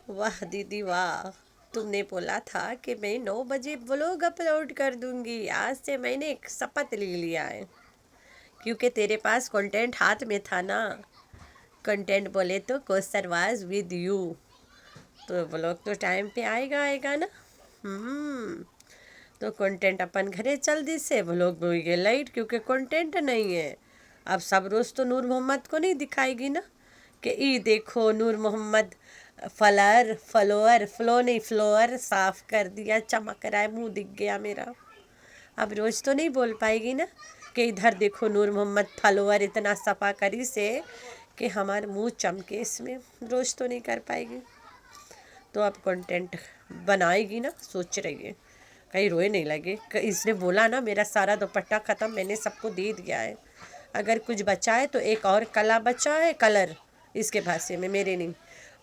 वाह दीदी वाह। तुमने बोला था कि मैं 9 बजे व्लॉग अपलोड कर दूंगी। आज से मैंने एक शपथ ले लिया है, क्योंकि तेरे पास कंटेंट हाथ में था ना। कंटेंट बोले तो कोस्टर वाज विद यू, तो व्लॉग तो टाइम पे आएगा आएगा ना। हम्म तो कंटेंट अपन घरे चल दी से व्लॉग हो गए लाइट, क्योंकि कंटेंट नहीं है। अब सब रोज़ तो नूर मोहम्मद को नहीं दिखाएगी ना कि ई देखो नूर मोहम्मद फ्लोअर फ्लो नहीं फ्लोअर साफ कर दिया, चमक रहा है, मुंह दिख गया मेरा। अब रोज़ तो नहीं बोल पाएगी ना कि इधर देखो नूर मोहम्मद फलोअर इतना सफा करी से कि हमारे मुंह चमके। इसमें रोज़ तो नहीं कर पाएगी, तो अब कंटेंट बनाएगी ना, सोच रही है कहीं रोए नहीं लगे। इसने बोला ना मेरा सारा दुपट्टा ख़त्म, मैंने सबको दे दिया है। अगर कुछ बचा है तो एक और कला बचा है, कलर इसके भाषे में, मेरे नहीं।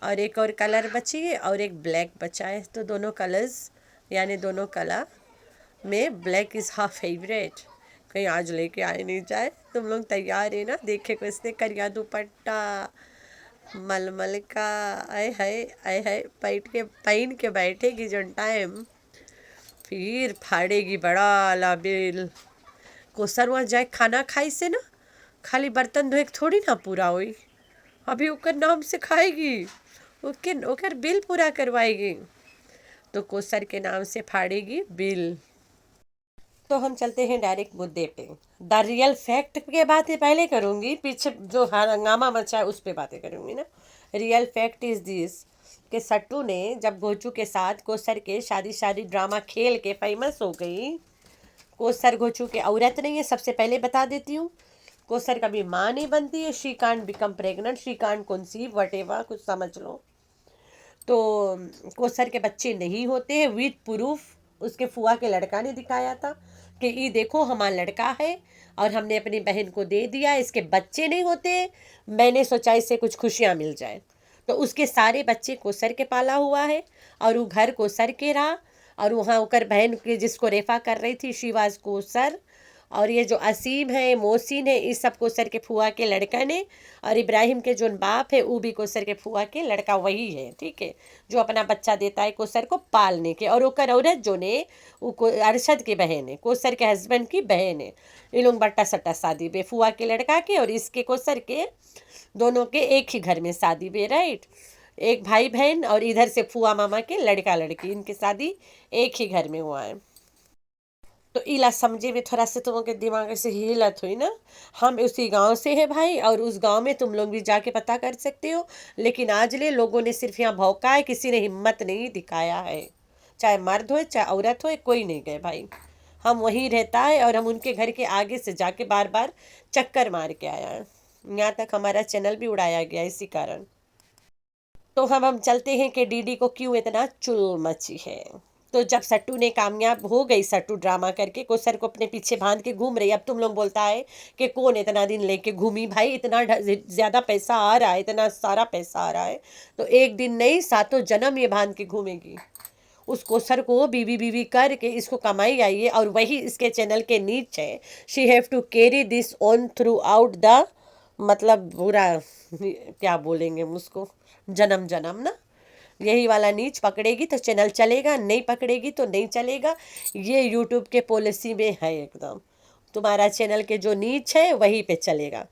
और एक और कलर बची है और एक ब्लैक बचा है, तो दोनों कलर्स यानी दोनों कला में ब्लैक इज़ हाँ फेवरेट। कहीं आज लेके आए नहीं जाए। तुम लोग तैयार है ना, देखे को इसने करिया दुपट्टा मलमल का। आए हाय पहन के बैठेगी जो टाइम, फिर फाड़ेगी बड़ा ला बिल। कोसर वहाँ जाए खाना खाई से ना, खाली बर्तन धोए के थोड़ी ना पूरा हुई। अभी ओकर नाम से खाएगी, ओके ओकर बिल पूरा करवाएगी, तो कोसर के नाम से फाड़ेगी बिल। तो हम चलते हैं डायरेक्ट मुद्दे पे। द रियल फैक्ट के बातें पहले करूंगी, पीछे जो हंगामा मचा है उस पे बातें करूंगी ना। रियल फैक्ट इज दिस कि सट्टू ने जब गोचू के साथ कोसर के शादी शादी ड्रामा खेल के फेमस हो गई। कोसर गोचू के औरत नहीं है, सबसे पहले बता देती हूँ। कोसर कभी माँ नहीं बनती है, she can't become pregnant, she can't conceive, what ever कुछ समझ लो। तो कोसर के बच्चे नहीं होते हैं विद प्रूफ। उसके फुआ के लड़का ने दिखाया था कि ये देखो हमारा लड़का है और हमने अपनी बहन को दे दिया, इसके बच्चे नहीं होते। मैंने सोचा इससे कुछ खुशियाँ मिल जाए, तो उसके सारे बच्चे कोसर के पाला हुआ है और वो घर कोसर के रहा। और वहाँ होकर बहन के जिसको रेफा कर रही थी शिवाज कोसर, और ये जो असीम है मोहसिन है, इस सब कोसर के फुआ के लड़का ने। और इब्राहिम के जो बाप है वो भी कोसर के फुआ के लड़का वही है, ठीक है, जो अपना बच्चा देता है कोसर को पालने के। और ओकर औरत जो ने वो अरशद की बहन है, कोसर के हस्बैंड की बहन है। ये लोग बट्टा सट्टा शादी बे फुआ के लड़का के और इसके कोसर के, दोनों के एक ही घर में शादी बे, राइट। एक भाई बहन और इधर से फुआ मामा के लड़का लड़की, इनकी शादी एक ही घर में हुआ है। तो इला समझे में थोड़ा सा तुम के दिमाग से हिलत हुई ना। हम उसी गांव से है भाई, और उस गांव में तुम लोग भी जाके पता कर सकते हो। लेकिन आज ले लोगों ने सिर्फ यहाँ भौंका है, किसी ने हिम्मत नहीं दिखाया है। चाहे मर्द हो चाहे औरत हो, कोई नहीं गए भाई। हम वहीं रहता है और हम उनके घर के आगे से जाके बार बार चक्कर मार के आया है। यहाँ तक हमारा चैनल भी उड़ाया गया इसी कारण। तो हम चलते हैं कि डीडी को क्यों इतना चुल मची है। तो जब सट्टू ने कामयाब हो गई, सट्टू ड्रामा करके कोसर को अपने पीछे बांध के घूम रही। अब तुम लोग बोलता है कि कौन इतना दिन लेके घूमी भाई, इतना ज्यादा पैसा आ रहा है, इतना सारा पैसा आ रहा है, तो एक दिन नहीं सातों जन्म ये बांध के घूमेगी। उस कोसर को बीवी बीवी करके इसको कमाई आई है, और वही इसके चैनल के नीच है। She have to carry this on throughout the, मतलब पूरा क्या बोलेंगे उसको, जन्म जन्म ना। यही वाला नीच पकड़ेगी तो चैनल चलेगा, नहीं पकड़ेगी तो नहीं चलेगा। ये यूट्यूब के पॉलिसी में है एकदम। तुम्हारा चैनल के जो नीच है वहीं पे चलेगा।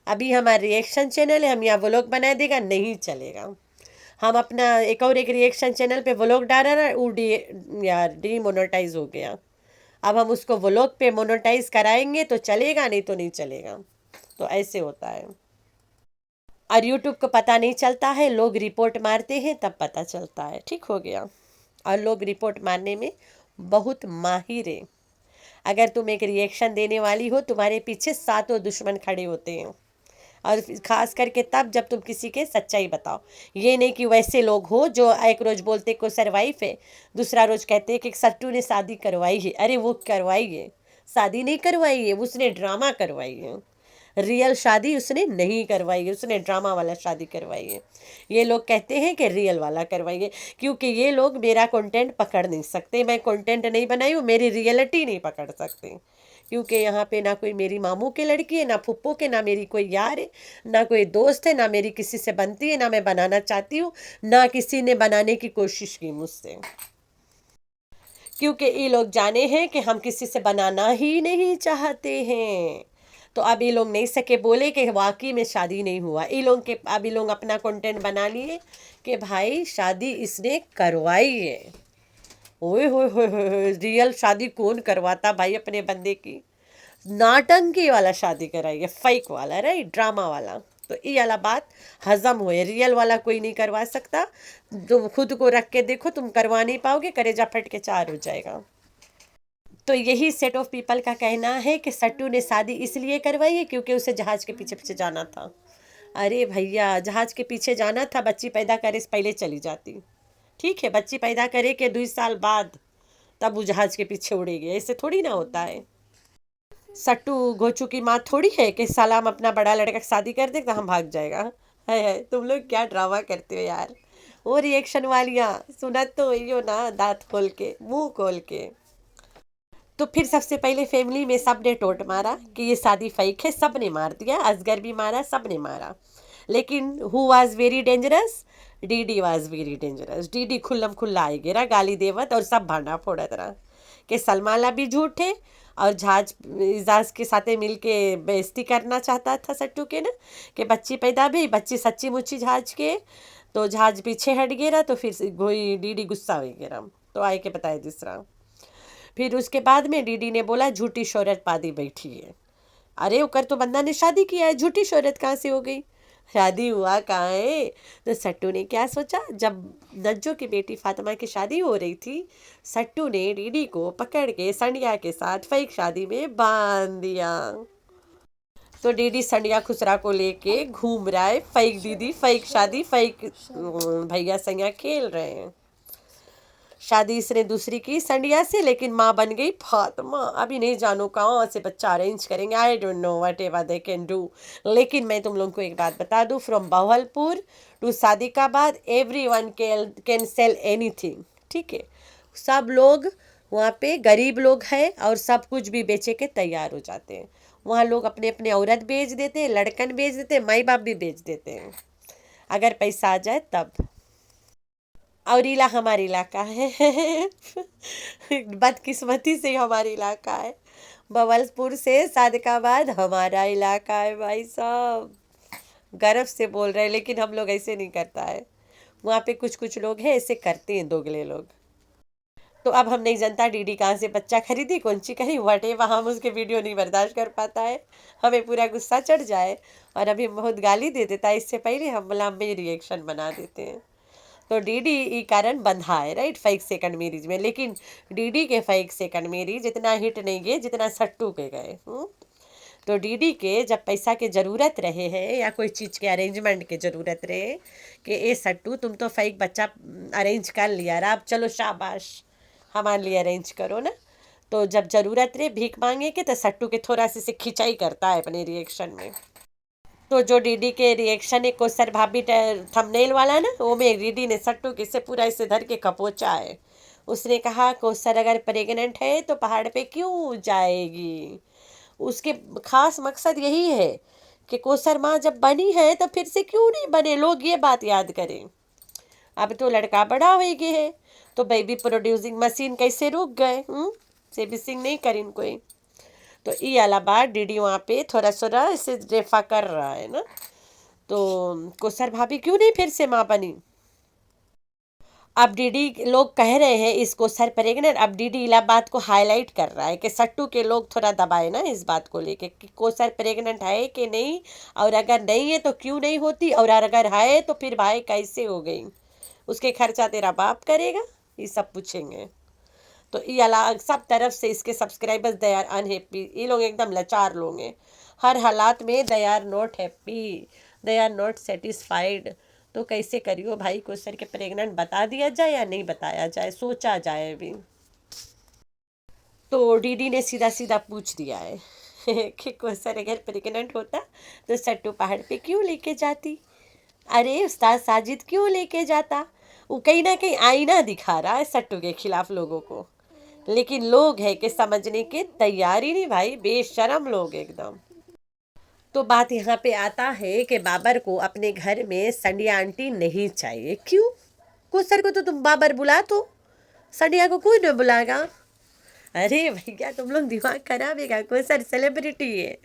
अभी हमारा रिएक्शन चैनल है, हम यहाँ व्लॉग बना देगा, नहीं चलेगा। हम अपना एक रिएक्शन चैनल पे व्लॉग डाला ना, वो यार डीमोनेटाइज हो गया। अब हम उसको व्लॉग पे मोनेटाइज कराएंगे तो चलेगा, नहीं तो नहीं चलेगा। तो ऐसे होता है। और यूट्यूब को पता नहीं चलता है, लोग रिपोर्ट मारते हैं तब पता चलता है, ठीक हो गया। और लोग रिपोर्ट मारने में बहुत माहिर है। अगर तुम एक रिएक्शन देने वाली हो, तुम्हारे पीछे सातों दुश्मन खड़े होते हैं। और खास करके तब जब तुम किसी के सच्चाई बताओ। ये नहीं कि वैसे लोग हो जो एक रोज बोलते को सरवाइफ है, दूसरा रोज कहते हैं कि सट्टू ने शादी करवाई है। अरे वो करवाई है, शादी नहीं करवाई है, उसने ड्रामा करवाई है। रियल शादी उसने नहीं करवाई है, उसने ड्रामा वाला शादी करवाई है। ये लोग कहते हैं कि रियल वाला करवाइए, क्योंकि ये लोग मेरा कंटेंट पकड़ नहीं सकते। मैं कंटेंट नहीं बनाई हूँ, मेरी रियलिटी नहीं पकड़ सकते, क्योंकि यहाँ पे ना कोई मेरी मामू के लड़की है, ना फुप्पो के, ना मेरी कोई यार है, ना कोई दोस्त है, ना मेरी किसी से बनती है, ना मैं बनाना चाहती हूँ, ना किसी ने बनाने की कोशिश की मुझसे। क्योंकि ये लोग जाने हैं कि हम किसी से बनाना ही नहीं चाहते हैं। तो अब ये लोग नहीं सके बोले कि वाकई में शादी नहीं हुआ। ये लोग के अब ये लोग अपना कंटेंट बना लिए कि भाई शादी इसने करवाई है। ओए होए, रियल शादी कौन करवाता भाई अपने बंदे की? नाटंकी वाला शादी कराई है, फेक वाला, राइट, ड्रामा वाला। तो ये वाला बात हजम हुए, रियल वाला कोई नहीं करवा सकता। तुम खुद को रख के देखो, तुम करवा नहीं पाओगे, कलेजा फट के चार हो जाएगा। तो यही सेट ऑफ पीपल का कहना है कि सट्टू ने शादी इसलिए करवाई है क्योंकि उसे जहाज के पीछे पीछे जाना था। अरे भैया, जहाज के पीछे जाना था, बच्ची पैदा करे से पहले चली जाती। ठीक है, बच्ची पैदा करे के 2 साल बाद तब वो जहाज के पीछे उड़ेगी, ऐसे थोड़ी ना होता है। सट्टू गोचू की माँ थोड़ी है कि सलाम अपना बड़ा लड़का शादी कर दे तो हम भाग जाएगा। है तुम लोग क्या ड्रामा करते हो यार। वो रिएक्शन वालियाँ सुनत तो वही हो ना, दांत खोल के, मुंह खोल के। तो फिर सबसे पहले फैमिली में सब ने टोट मारा कि ये शादी फेक है, सब ने मार दिया, असगर भी मारा, सब ने मारा। लेकिन who was very dangerous? DD was very dangerous. DD खुल्लम खुल्ला आई गिरा गाली देवत और सब भांडा फोड़त रहा कि सलमाला भी झूठे और जहाज इजाज के साथे मिल के बेइज्जती करना चाहता था सट्टू के ना, कि बच्ची पैदा भी, बच्ची सच्ची मुच्ची जहाज के। तो जहाज पीछे हट गिरा तो फिर गोई डीडी गुस्सा हो गिरा। तो आए के बताया दूसरा। फिर उसके बाद में डीडी ने बोला झूठी शोहरत पादी बैठी है। अरे ओकर तो बंदा ने शादी किया है, झूठी शोहरत कहाँ से हो गई? शादी हुआ कहाँ है? तो सट्टू ने क्या सोचा, जब नज्जो की बेटी फातिमा की शादी हो रही थी, सट्टू ने डीडी को पकड़ के संडिया के साथ फेक शादी में बांध दिया। तो डीडी संडिया खुसरा को लेके घूम रहा है, फेक दीदी, फेक शादी, फेक भैया संज्ञा खेल रहे हैं। शादी इसने दूसरी की संडिया से, लेकिन माँ बन गई फातिमा। अभी नहीं जानो कहाँ से बच्चा अरेंज करेंगे, I don't know whatever they can do. लेकिन मैं तुम लोगों को एक बात बता दूँ, from Bahawalpur to Sadiqabad every one can sell anything. ठीक है, सब लोग वहाँ पे गरीब लोग हैं और सब कुछ भी बेचे के तैयार हो जाते हैं। वहाँ लोग अपने अपने औरत बेच देते हैं, लड़कन बेच देते हैं, माई बाप भी बेच देते हैं, अगर पैसा आ जाए तब। और इला हमारा इलाका है बदकिस्मती से हमारा इलाका है। बवलपुर से सादिकाबाद हमारा इलाका है भाई साहब। गर्व से बोल रहे हैं, लेकिन हम लोग ऐसे नहीं करता है। वहाँ पे कुछ कुछ लोग हैं ऐसे करते हैं, दोगले लोग। तो अब हम नहीं जानता डीडी कहाँ से बच्चा खरीदी, कौन सी कहीं वटेवर, हम उसके वीडियो नहीं बर्दाश्त कर पाता है, हमें पूरा गुस्सा चढ़ जाए और अभी बहुत गाली दे देता है। इससे पहले हम लंबे रिएक्शन बना देते हैं। तो डीडी ई कारण बंधा है, राइट, फेक सेकंड मैरिज में। लेकिन डीडी के फेक सेकंड मैरिज इतना हिट नहीं गए जितना सट्टू के गए। तो डीडी के जब पैसा के ज़रूरत रहे है या कोई चीज़ के अरेंजमेंट के ज़रूरत रहे कि ए सट्टू तुम तो फेक बच्चा अरेंज कर लिया रहा, अब चलो शाबाश हमारे लिए अरेंज करो ना। तो जब ज़रूरत रहे भीख मांगे के, तो सट्टू के थोड़ा सी खिंचाई करता है अपने रिएक्शन में। तो जो डीडी के रिएक्शन है कोसर भाभी थंबनेल वाला ना, वो में डीडी ने सट्टू के से पूरा इसे धर के खपोचा है। उसने कहा कोसर अगर प्रेग्नेंट है तो पहाड़ पे क्यों जाएगी? उसके खास मकसद यही है कि कोसर माँ जब बनी है तो फिर से क्यों नहीं बने, लोग ये बात याद करें। अब तो लड़का बड़ा हो गया है, तो बेबी प्रोड्यूसिंग मशीन कैसे रुक गए? सर्विसिंग नहीं करी कोई। तो ये अलावा डीडी वहाँ पे थोड़ा थोड़ा इसे रेफा कर रहा है ना। तो कोसर भाभी क्यों नहीं फिर से माँ बनी? अब डीडी लोग कह रहे हैं इस कोसर प्रेग्नेंट, अब डीडी इला बात को हाईलाइट कर रहा है कि सट्टू के लोग थोड़ा दबाए ना इस बात को लेके कि कोसर प्रेग्नेंट है कि नहीं, और अगर नहीं है तो क्यों नहीं होती, और अगर है तो फिर भाई कैसे हो गई, उसके खर्चा तेरा बाप करेगा, ये सब पूछेंगे। तो ये अलग सब तरफ से इसके सब्सक्राइबर्स दे आर अनहैप्पी। ये लोग एकदम लाचार लोग हैं, हर हालात में they are not happy, they are not satisfied. तो कैसे करियो भाई, कोसर के प्रेग्नेंट बता दिया जाए या नहीं बताया जाए, सोचा जाए अभी। तो डीडी ने सीधा सीधा पूछ दिया है कि कोसर अगर प्रेग्नेंट होता तो सट्टू पहाड़ पे क्यों लेके जाती? अरे उस्ताद साजिद क्यों लेके जाता? वो कहीं ना कहीं आईना दिखा रहा है सट्टू के खिलाफ लोगों को लेकिन लोग है कि समझने के तैयार ही नहीं भाई, बेशरम लोग एकदम। तो बात यहाँ पे आता है कि बाबर को अपने घर में संडिया आंटी नहीं चाहिए। क्यों? कोसर को तो तुम बाबर बुला, तो संडिया को कोई नहीं बुलाएगा। अरे भैया तुम लोग दिमाग खराब है क्या? कोसर सेलिब्रिटी है,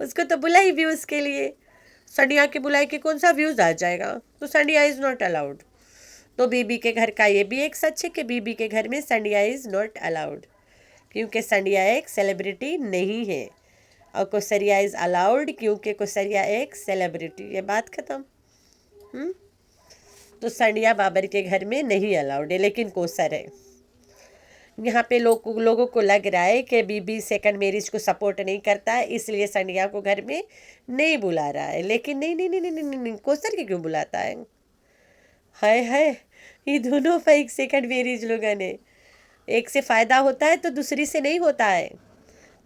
उसको तो बुलाई व्यूज के लिए। संडिया के बुलाई के कौन सा व्यूज आ जाएगा? तो संडिया इज नॉट अलाउड। तो बीबी के घर का ये भी एक सच है कि बीबी के घर में संडिया इज नॉट अलाउड, क्योंकि संडिया एक सेलिब्रिटी नहीं है। और कोसरिया इज अलाउड क्योंकि कोसरिया एक सेलिब्रिटी। ये बात खत्म। हम्म। तो संडिया बाबर के घर में नहीं अलाउड है, लेकिन कोसर है। यहाँ पे लोगों को लग रहा है कि बीबी सेकंड मैरिज को सपोर्ट नहीं करता है, इसलिए संडिया को घर में नहीं बुला रहा है। लेकिन नहीं नहीं नहीं नहीं नहीं, नहीं, नहीं, कोसर के क्यों बुलाता है? हाय हाय, ये दोनों फेक सेकंड मैरिज लोगों ने, एक से फायदा होता है तो दूसरी से नहीं होता है।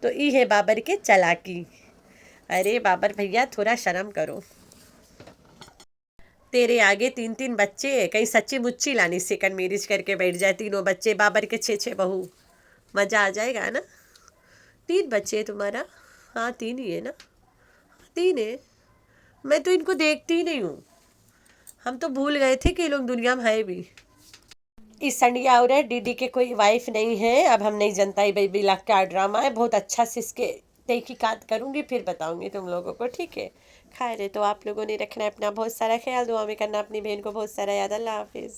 तो ये है बाबर के चालाकी। अरे बाबर भैया थोड़ा शर्म करो। तेरे आगे 3-3 बच्चे हैं, कहीं सच्ची मुच्ची लानी सेकंड मैरिज करके बैठ जाए, तीनों बच्चे, बाबर के 6-6 बहू, मजा आ जाएगा ना। 3 बच्चे हैं तुम्हारा? हाँ 3 ही है ना। 3 है। मैं तो इनको देखती ही नहीं हूँ, हम तो भूल गए थे कि ये लोग दुनिया में है भी। इस संडिया और दीदी के कोई वाइफ नहीं है। अब हम नहीं जनता ही बेबी लाख का ड्रामा है, बहुत अच्छा से इसके तहकीकात करूंगी, फिर बताऊंगी तुम लोगों को, ठीक है। खैर है, तो आप लोगों ने रखना है अपना बहुत सारा ख्याल, दुआ में करना अपनी बहन को बहुत सारा याद। अल्लाह हाफिज़।